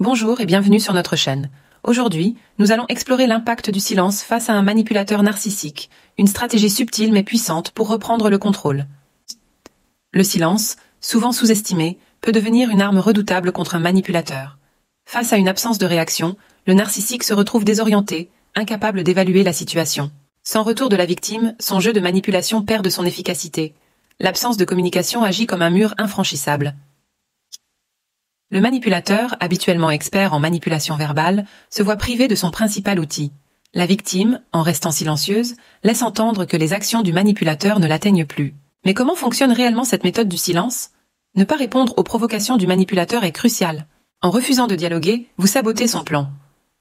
Bonjour et bienvenue sur notre chaîne. Aujourd'hui, nous allons explorer l'impact du silence face à un manipulateur narcissique, une stratégie subtile mais puissante pour reprendre le contrôle. Le silence, souvent sous-estimé, peut devenir une arme redoutable contre un manipulateur. Face à une absence de réaction, le narcissique se retrouve désorienté, incapable d'évaluer la situation. Sans retour de la victime, son jeu de manipulation perd de son efficacité. L'absence de communication agit comme un mur infranchissable. Le manipulateur, habituellement expert en manipulation verbale, se voit privé de son principal outil. La victime, en restant silencieuse, laisse entendre que les actions du manipulateur ne l'atteignent plus. Mais comment fonctionne réellement cette méthode du silence ? Ne pas répondre aux provocations du manipulateur est crucial. En refusant de dialoguer, vous sabotez son plan.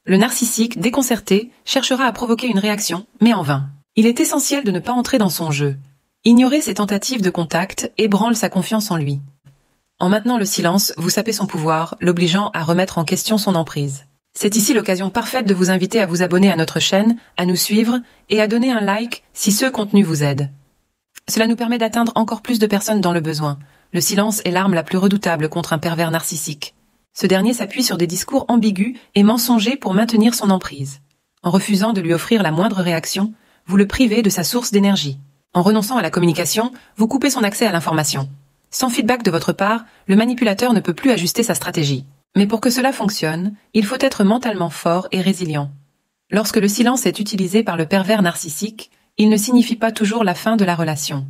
Le narcissique, déconcerté, cherchera à provoquer une réaction, mais en vain. Il est essentiel de ne pas entrer dans son jeu. Ignorer ses tentatives de contact ébranle sa confiance en lui. En maintenant le silence, vous sapez son pouvoir, l'obligeant à remettre en question son emprise. C'est ici l'occasion parfaite de vous inviter à vous abonner à notre chaîne, à nous suivre et à donner un like si ce contenu vous aide. Cela nous permet d'atteindre encore plus de personnes dans le besoin. Le silence est l'arme la plus redoutable contre un pervers narcissique. Ce dernier s'appuie sur des discours ambigus et mensongers pour maintenir son emprise. En refusant de lui offrir la moindre réaction, vous le privez de sa source d'énergie. En renonçant à la communication, vous coupez son accès à l'information. Sans feedback de votre part, le manipulateur ne peut plus ajuster sa stratégie. Mais pour que cela fonctionne, il faut être mentalement fort et résilient. Lorsque le silence est utilisé par le pervers narcissique, il ne signifie pas toujours la fin de la relation.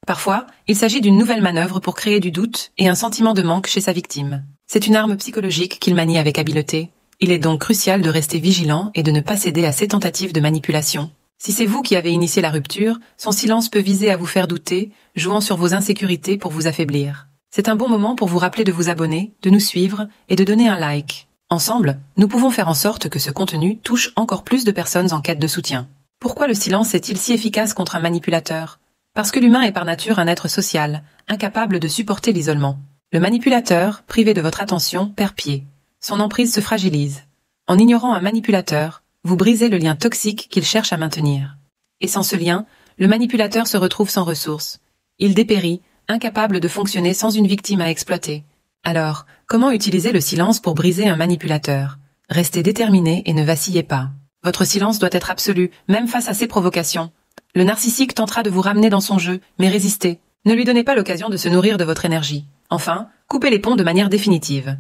Parfois, il s'agit d'une nouvelle manœuvre pour créer du doute et un sentiment de manque chez sa victime. C'est une arme psychologique qu'il manie avec habileté. Il est donc crucial de rester vigilant et de ne pas céder à ses tentatives de manipulation. Si c'est vous qui avez initié la rupture, son silence peut viser à vous faire douter, jouant sur vos insécurités pour vous affaiblir. C'est un bon moment pour vous rappeler de vous abonner, de nous suivre et de donner un like. Ensemble, nous pouvons faire en sorte que ce contenu touche encore plus de personnes en quête de soutien. Pourquoi le silence est-il si efficace contre un manipulateur ? Parce que l'humain est par nature un être social, incapable de supporter l'isolement. Le manipulateur, privé de votre attention, perd pied. Son emprise se fragilise. En ignorant un manipulateur, vous brisez le lien toxique qu'il cherche à maintenir. Et sans ce lien, le manipulateur se retrouve sans ressources. Il dépérit, incapable de fonctionner sans une victime à exploiter. Alors, comment utiliser le silence pour briser un manipulateur ? Restez déterminé et ne vacillez pas. Votre silence doit être absolu, même face à ses provocations. Le narcissique tentera de vous ramener dans son jeu, mais résistez. Ne lui donnez pas l'occasion de se nourrir de votre énergie. Enfin, coupez les ponts de manière définitive.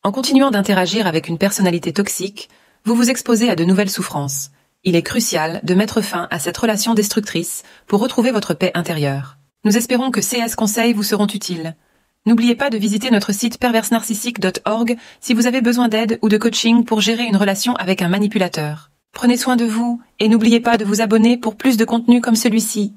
En continuant d'interagir avec une personnalité toxique, vous vous exposez à de nouvelles souffrances. Il est crucial de mettre fin à cette relation destructrice pour retrouver votre paix intérieure. Nous espérons que CS conseils vous seront utiles. N'oubliez pas de visiter notre site perversenarcissique.org si vous avez besoin d'aide ou de coaching pour gérer une relation avec un manipulateur. Prenez soin de vous et n'oubliez pas de vous abonner pour plus de contenu comme celui-ci.